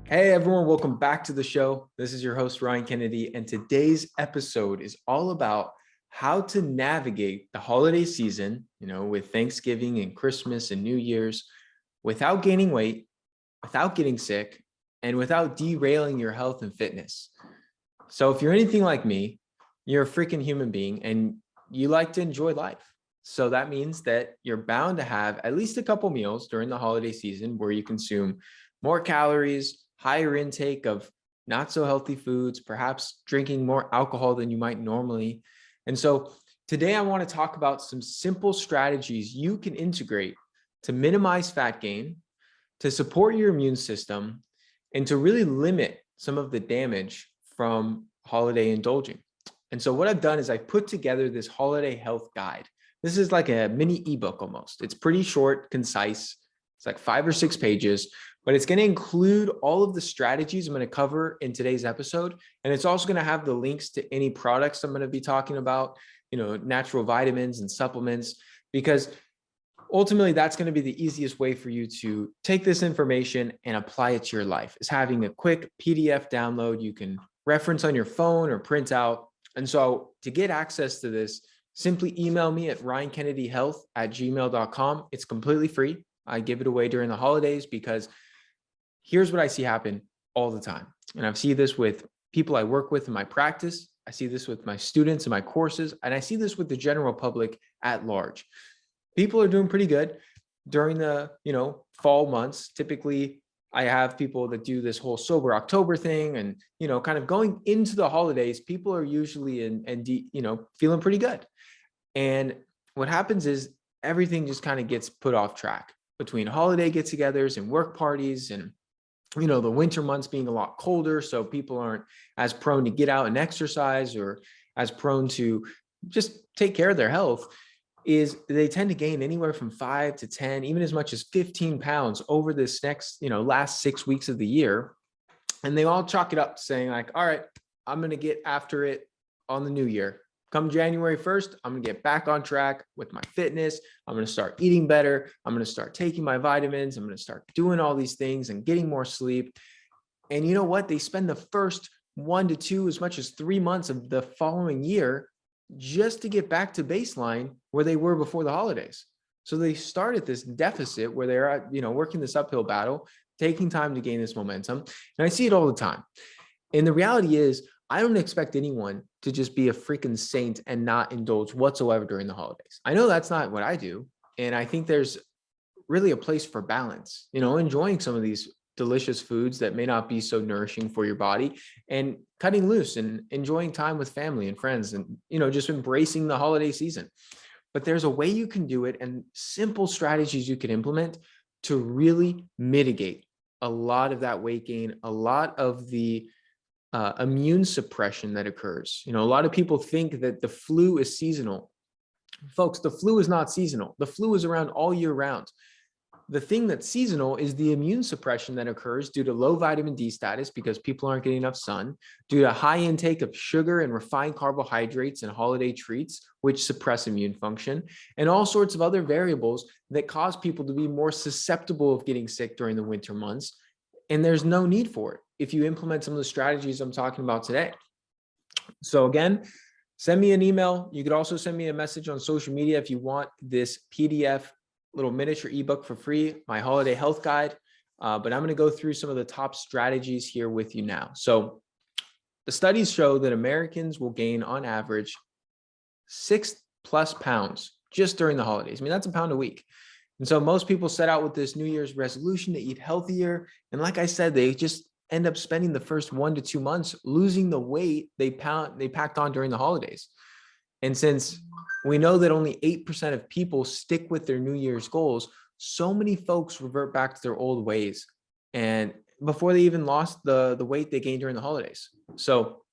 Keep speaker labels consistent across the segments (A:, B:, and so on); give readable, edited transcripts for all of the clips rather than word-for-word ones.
A: Hey everyone, welcome back to the show. This is your host, Ryan Kennedy, and today's episode is all about how to navigate the holiday season, with Thanksgiving and Christmas and New Year's without gaining weight, without getting sick, and without derailing your health and fitness. So if you're anything like me, you're a freaking human being and you like to enjoy life. So that means that you're bound to have at least a couple meals during the holiday season where you consume more calories, higher intake of not so healthy foods, perhaps drinking more alcohol than you might normally. And so today I want to talk about some simple strategies you can integrate to minimize fat gain, to support your immune system, and to really limit some of the damage from holiday indulging. And so what I've done is I put together this holiday health guide. This is like a mini ebook almost. It's pretty short, concise. It's like 5 or 6 pages, but it's going to include all of the strategies I'm going to cover in today's episode. And it's also going to have the links to any products I'm going to be talking about, natural vitamins and supplements, because ultimately that's going to be the easiest way for you to take this information and apply it to your life, is having a quick PDF download you can reference on your phone or print out. And so to get access to this, simply email me at ryankennedyhealth@gmail.com. It's completely free. I give it away during the holidays because here's what I see happen all the time. And I've seen this with people I work with in my practice. I see this with my students in my courses, and I see this with the general public at large. People are doing pretty good during the, fall months. Typically, I have people that do this whole sober October thing, and, kind of going into the holidays, people are usually feeling pretty good. And what happens is everything just kind of gets put off track between holiday get-togethers and work parties, and the winter months being a lot colder, so people aren't as prone to get out and exercise or as prone to just take care of their health. Is they tend to gain anywhere from 5 to 10, even as much as 15 pounds over this next, last 6 weeks of the year. And they all chalk it up saying like, all right, I'm going to get after it on the new year. Come January 1st, I'm going to get back on track with my fitness. I'm going to start eating better. I'm going to start taking my vitamins. I'm going to start doing all these things and getting more sleep. And you know what? They spend the first 1 to 2, as much as 3 months of the following year just to get back to baseline where they were before the holidays. So they start at this deficit where they're, working this uphill battle, taking time to gain this momentum. And I see it all the time. And the reality is, I don't expect anyone to just be a freaking saint and not indulge whatsoever during the holidays. I know that's not what I do. And I think there's really a place for balance, enjoying some of these delicious foods that may not be so nourishing for your body, and cutting loose and enjoying time with family and friends, and, just embracing the holiday season. But there's a way you can do it, and simple strategies you can implement to really mitigate a lot of that weight gain, a lot of the immune suppression that occurs. A lot of people think that the flu is seasonal. Folks, the flu is not seasonal. The flu is around all year round. The thing that's seasonal is the immune suppression that occurs due to low vitamin D status, because people aren't getting enough sun, due to high intake of sugar and refined carbohydrates and holiday treats, which suppress immune function, and all sorts of other variables that cause people to be more susceptible of getting sick during the winter months. And there's no need for it if you implement some of the strategies I'm talking about today. So again, send me an email. You could also send me a message on social media if you want this PDF little miniature ebook for free, my holiday health guide. But I'm going to go through some of the top strategies here with you now. So the studies show that Americans will gain on average 6+ pounds just during the holidays. I mean, that's a pound a week. And so most people set out with this New Year's resolution to eat healthier. And like I said, they just end up spending the first 1 to 2 months losing the weight they packed on during the holidays. And since we know that only 8% of people stick with their New Year's goals, so many folks revert back to their old ways, and before they even lost the weight they gained during the holidays. So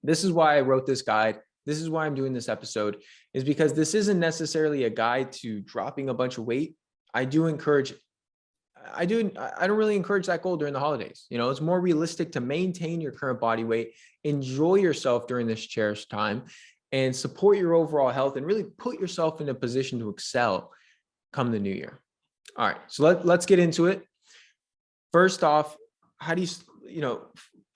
A: this is why I wrote this guide. This is why I'm doing this episode, is because this isn't necessarily a guide to dropping a bunch of weight. I don't really encourage that goal during the holidays. It's more realistic to maintain your current body weight, enjoy yourself during this cherished time, and support your overall health, and really put yourself in a position to excel come the new year. All right, so let's get into it. First off, how do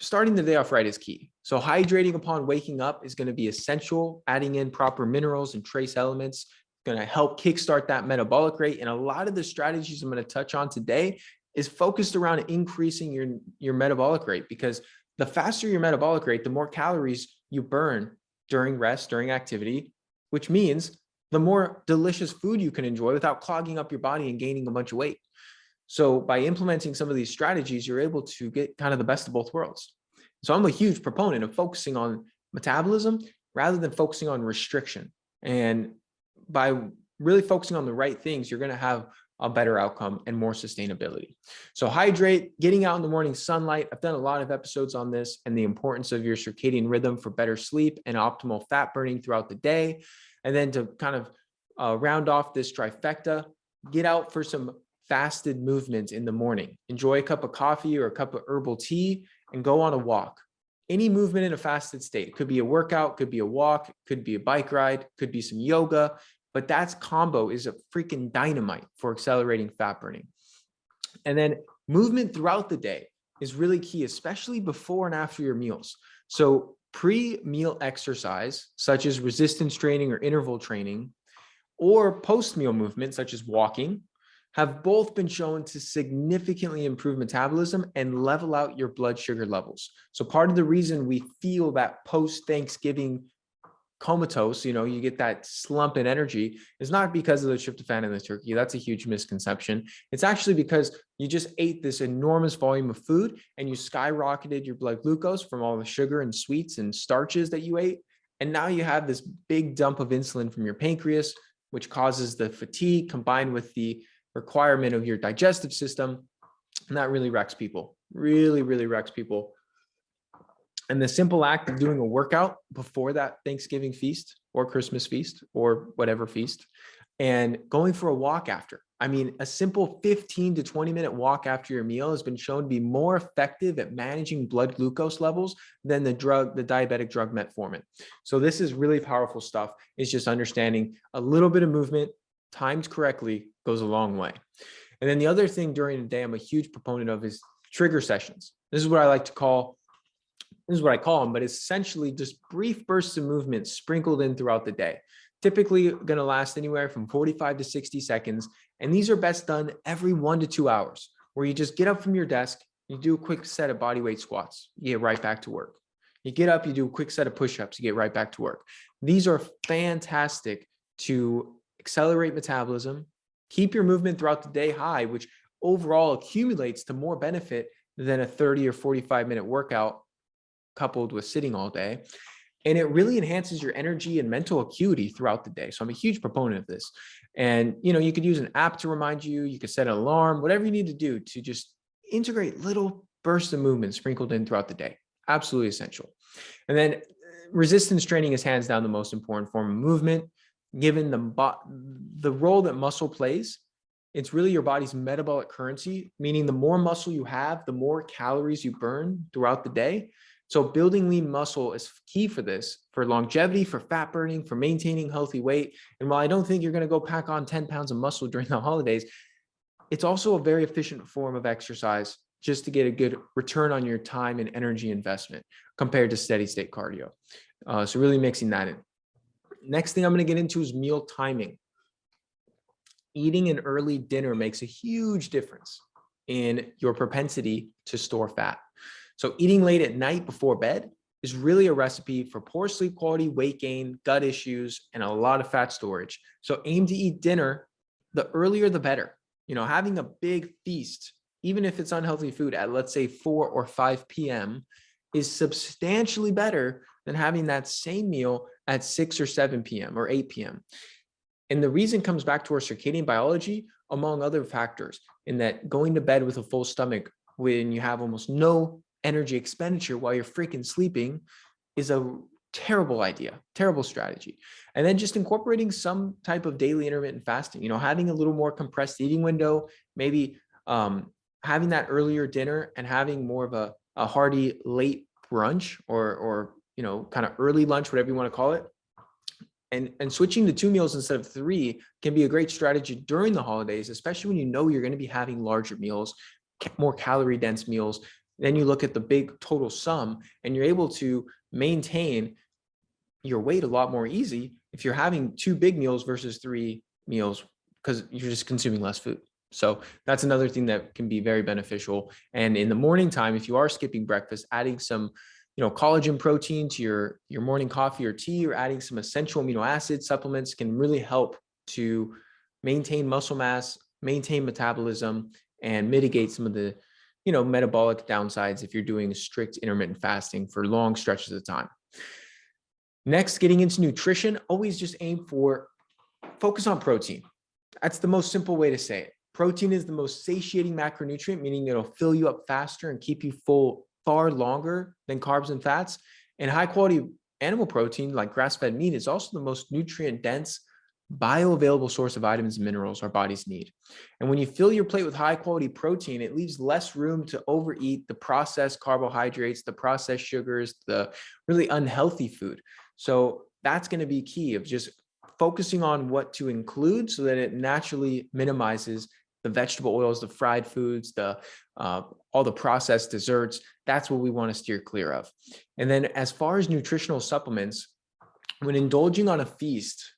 A: starting the day off right is key. So hydrating upon waking up is going to be essential. Adding in proper minerals and trace elements going to help kickstart that metabolic rate. And a lot of the strategies I'm going to touch on today is focused around increasing your metabolic rate, because the faster your metabolic rate, the more calories you burn during rest, during activity, which means the more delicious food you can enjoy without clogging up your body and gaining a bunch of weight. So by implementing some of these strategies, you're able to get kind of the best of both worlds. So I'm a huge proponent of focusing on metabolism rather than focusing on restriction. And by really focusing on the right things, you're going to have a better outcome and more sustainability. So hydrate, getting out in the morning sunlight. I've done a lot of episodes on this and the importance of your circadian rhythm for better sleep and optimal fat burning throughout the day. And then to kind of round off this trifecta, get out for some fasted movement in the morning. Enjoy a cup of coffee or a cup of herbal tea and go on a walk. Any movement in a fasted state. It could be a workout, could be a walk, could be a bike ride, could be some yoga, but that's combo is a freaking dynamite for accelerating fat burning. And then movement throughout the day is really key, especially before and after your meals. So pre-meal exercise, such as resistance training or interval training, or post-meal movement, such as walking, have both been shown to significantly improve metabolism and level out your blood sugar levels. So part of the reason we feel that post-Thanksgiving comatose, you get that slump in energy, is not because of the tryptophan in the turkey. That's a huge misconception. It's actually because you just ate this enormous volume of food and you skyrocketed your blood glucose from all the sugar and sweets and starches that you ate. And now you have this big dump of insulin from your pancreas, which causes the fatigue combined with the requirement of your digestive system. And that really wrecks people, really wrecks people. And the simple act of doing a workout before that Thanksgiving feast or Christmas feast or whatever feast, and going for a walk after. I mean, a simple 15 to 20-minute walk after your meal has been shown to be more effective at managing blood glucose levels than the diabetic drug metformin. So this is really powerful stuff. It's just understanding a little bit of movement timed correctly goes a long way. And then the other thing during the day I'm a huge proponent of is trigger sessions. This is what I call them, but it's essentially just brief bursts of movement sprinkled in throughout the day. Typically going to last anywhere from 45 to 60 seconds. And these are best done every 1 to 2 hours, where you just get up from your desk, you do a quick set of body weight squats, you get right back to work. You get up, you do a quick set of push-ups, you get right back to work. These are fantastic to accelerate metabolism, keep your movement throughout the day high, which overall accumulates to more benefit than a 30 or 45-minute workout coupled with sitting all day. And it really enhances your energy and mental acuity throughout the day. So I'm a huge proponent of this. And, you could use an app to remind you, you could set an alarm, whatever you need to do to just integrate little bursts of movement sprinkled in throughout the day. Absolutely essential. And then resistance training is hands down the most important form of movement. Given the role that muscle plays, it's really your body's metabolic currency, meaning the more muscle you have, the more calories you burn throughout the day. So building lean muscle is key for this, for longevity, for fat burning, for maintaining healthy weight. And while I don't think you're going to go pack on 10 pounds of muscle during the holidays, it's also a very efficient form of exercise just to get a good return on your time and energy investment compared to steady state cardio. So really mixing that in. Next thing I'm going to get into is meal timing. Eating an early dinner makes a huge difference in your propensity to store fat. So eating late at night before bed is really a recipe for poor sleep quality, weight gain, gut issues, and a lot of fat storage. So aim to eat dinner, the earlier the better. Having a big feast, even if it's unhealthy food at, let's say, 4 or 5 p.m. is substantially better than having that same meal at 6 or 7 p.m. or 8 p.m. And the reason comes back to our circadian biology, among other factors, in that going to bed with a full stomach when you have almost no energy expenditure while you're freaking sleeping is a terrible idea, terrible strategy. And then just incorporating some type of daily intermittent fasting, having a little more compressed eating window, maybe having that earlier dinner and having more of a hearty late brunch or kind of early lunch, whatever you want to call it. And switching to 2 meals instead of 3 can be a great strategy during the holidays, especially when you're going to be having larger meals, more calorie dense meals, Then you look at the big total sum, and you're able to maintain your weight a lot more easy if you're having 2 big meals versus 3 meals, because you're just consuming less food. So that's another thing that can be very beneficial. And in the morning time, if you are skipping breakfast, adding some, collagen protein to your morning coffee or tea, or adding some essential amino acid supplements can really help to maintain muscle mass, maintain metabolism, and mitigate some of the, metabolic downsides if you're doing strict intermittent fasting for long stretches of time. Next, getting into nutrition, always just aim for focus on protein. That's the most simple way to say it. Protein is the most satiating macronutrient, meaning it'll fill you up faster and keep you full far longer than carbs and fats. And high quality animal protein, like grass-fed meat, is also the most nutrient dense, bioavailable source of vitamins and minerals our bodies need. And when you fill your plate with high quality protein, it leaves less room to overeat the processed carbohydrates, the processed sugars, the really unhealthy food. So that's going to be key, of just focusing on what to include so that it naturally minimizes the vegetable oils, the fried foods, all the processed desserts. That's what we want to steer clear of. And then as far as nutritional supplements, when indulging on a feast,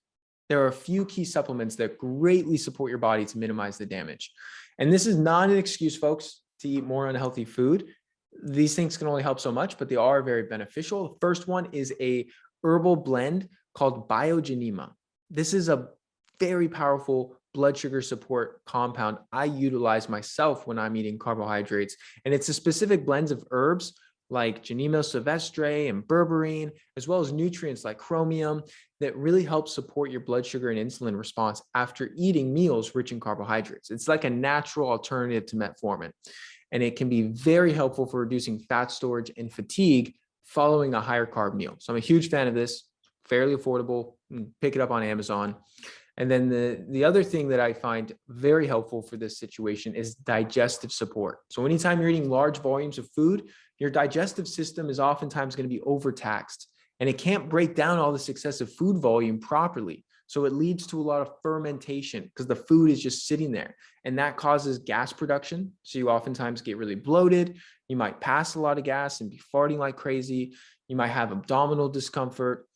A: there are a few key supplements that greatly support your body to minimize the damage. And this is not an excuse, folks, to eat more unhealthy food. These things can only help so much, but they are very beneficial. The first one is a herbal blend called biogenema. This is a very powerful blood sugar support compound I utilize myself when I'm eating carbohydrates. And it's a specific blend of herbs like Genema sylvestre and berberine, as well as nutrients like chromium that really help support your blood sugar and insulin response after eating meals rich in carbohydrates. It's like a natural alternative to metformin, and it can be very helpful for reducing fat storage and fatigue following a higher carb meal. So I'm a huge fan of this, fairly affordable. Pick it up on Amazon. And then the other thing that I find very helpful for this situation is digestive support. So anytime you're eating large volumes of food, your digestive system is oftentimes going to be overtaxed, and it can't break down all this excessive food volume properly. So it leads to a lot of fermentation because the food is just sitting there, and that causes gas production. So you oftentimes get really bloated. You might pass a lot of gas and be farting like crazy. You might have abdominal discomfort.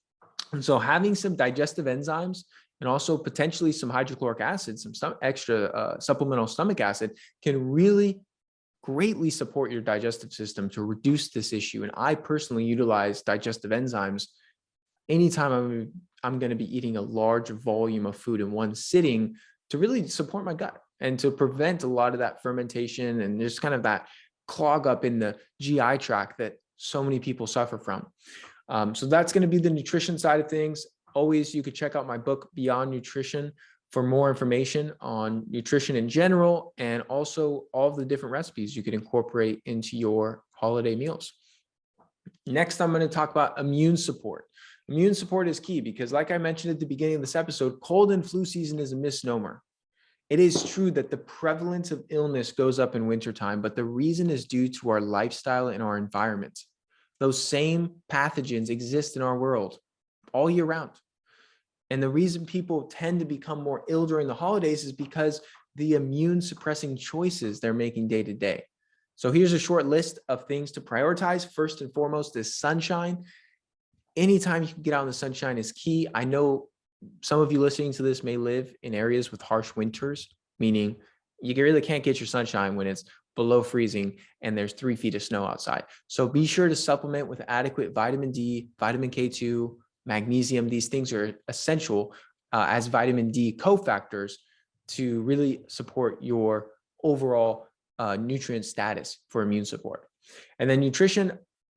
A: And so having some digestive enzymes and also potentially some hydrochloric acid, some extra supplemental stomach acid, can really greatly support your digestive system to reduce this issue. And I personally utilize digestive enzymes anytime I'm going to be eating a large volume of food in one sitting to really support my gut and to prevent a lot of that fermentation and just kind of that clog up in the GI tract that so many people suffer from. So that's going to be the nutrition side of things. Always, you could check out my book, Beyond Nutrition, for more information on nutrition in general, and also all of the different recipes you could incorporate into your holiday meals. Next, I'm going to talk about immune support. Immune support is key because, like I mentioned at the beginning of this episode, cold and flu season is a misnomer. It is true that the prevalence of illness goes up in wintertime, but the reason is due to our lifestyle and our environment. Those same pathogens exist in our world all year round. And the reason people tend to become more ill during the holidays is because the immune suppressing choices they're making day to day. So here's a short list of things to prioritize. First and foremost is sunshine. Anytime you can get out in the sunshine is key. I know some of you listening to this may live in areas with harsh winters, meaning you really can't get your sunshine when it's below freezing and there's 3 feet of snow outside. So be sure to supplement with adequate vitamin D, vitamin K2, magnesium. These things are essential as vitamin D cofactors to really support your overall nutrient status for immune support. And then nutrition,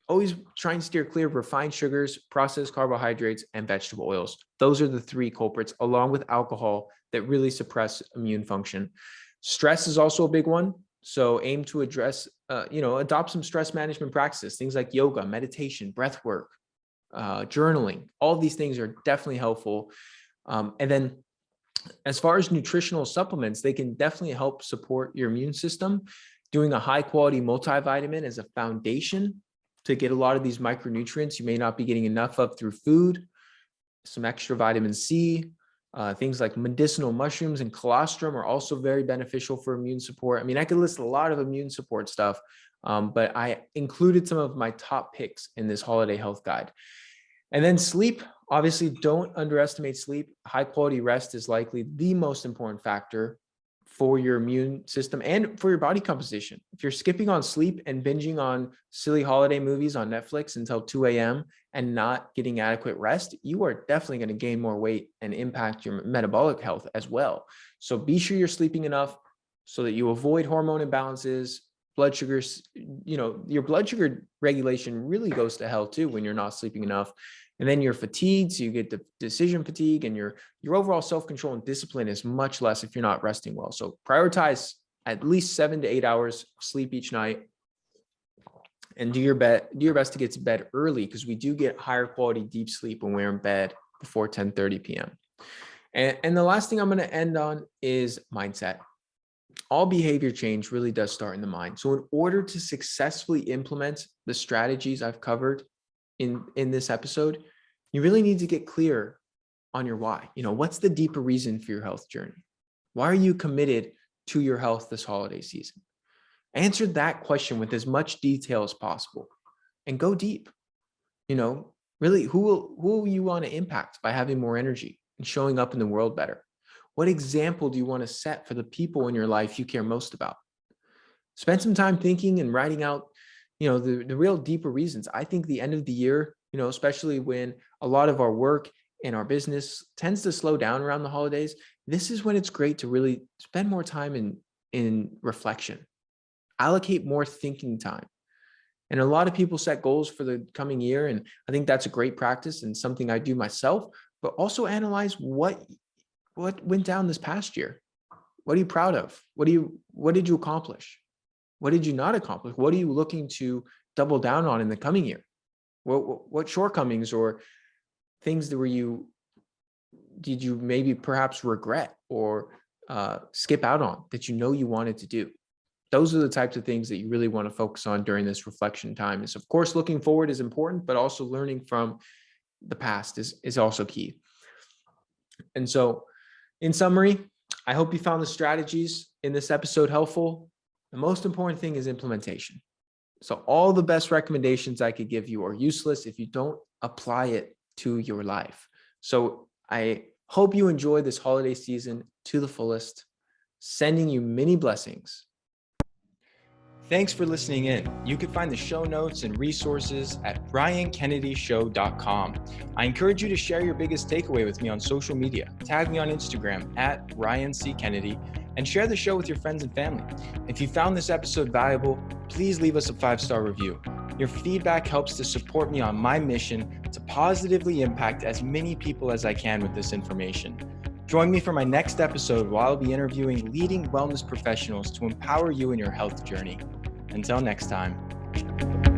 A: always try and steer clear of refined sugars, processed carbohydrates, and vegetable oils. Those are the 3 culprits, along with alcohol, that really suppress immune function. Stress is also a big one. So aim to address, adopt some stress management practices, things like yoga, meditation, breath work, journaling. All of these things are definitely helpful. And then as far as nutritional supplements, they can definitely help support your immune system. Doing a high quality multivitamin as a foundation to get a lot of these micronutrients you may not be getting enough of through food, some extra vitamin C, things like medicinal mushrooms and colostrum are also very beneficial for immune support. I mean, I could list a lot of immune support stuff, But I included some of my top picks in this holiday health guide. And then sleep, obviously don't underestimate sleep. High quality rest is likely the most important factor for your immune system and for your body composition. If you're skipping on sleep and binging on silly holiday movies on Netflix until 2 a.m. and not getting adequate rest, you are definitely going to gain more weight and impact your metabolic health as well. So be sure you're sleeping enough so that you avoid hormone imbalances, blood sugars. Your blood sugar regulation really goes to hell too when you're not sleeping enough. And then you're fatigued, so you get the decision fatigue, and your overall self-control and discipline is much less if you're not resting well. So prioritize at least 7 to 8 hours of sleep each night, and do your best to get to bed early, because we do get higher quality deep sleep when we're in bed before 10:30 p.m. And the last thing I'm going to end on is mindset. All behavior change really does start in the mind. So in order to successfully implement the strategies I've covered in this episode, you really need to get clear on your why. What's the deeper reason for your health journey? Why are you committed to your health this holiday season? Answer that question with as much detail as possible and go deep. Really, who will you want to impact by having more energy and showing up in the world better? What example do you want to set for the people in your life you care most about? Spend some time thinking and writing out the real deeper reasons. I think the end of the year, especially when a lot of our work and our business tends to slow down around the holidays, this is when it's great to really spend more time in reflection, allocate more thinking time. And a lot of people set goals for the coming year, and I think that's a great practice and something I do myself, but also analyze what went down this past year. What are you proud of? What did you accomplish? What did you not accomplish? What are you looking to double down on in the coming year? What shortcomings or things did you maybe perhaps regret or skip out on that you wanted to do? Those are the types of things that you really want to focus on during this reflection time. Is, of course, looking forward is important, but also learning from the past is also key. And so, in summary, I hope you found the strategies in this episode helpful. The most important thing is implementation. So all the best recommendations I could give you are useless if you don't apply it to your life. So I hope you enjoy this holiday season to the fullest, sending you many blessings. Thanks for listening in. You can find the show notes and resources at ryankennedyshow.com. I encourage you to share your biggest takeaway with me on social media. Tag me on Instagram at Ryan C. Kennedy and share the show with your friends and family. If you found this episode valuable, please leave us a 5-star review. Your feedback helps to support me on my mission to positively impact as many people as I can with this information. Join me for my next episode where I'll be interviewing leading wellness professionals to empower you in your health journey. Until next time.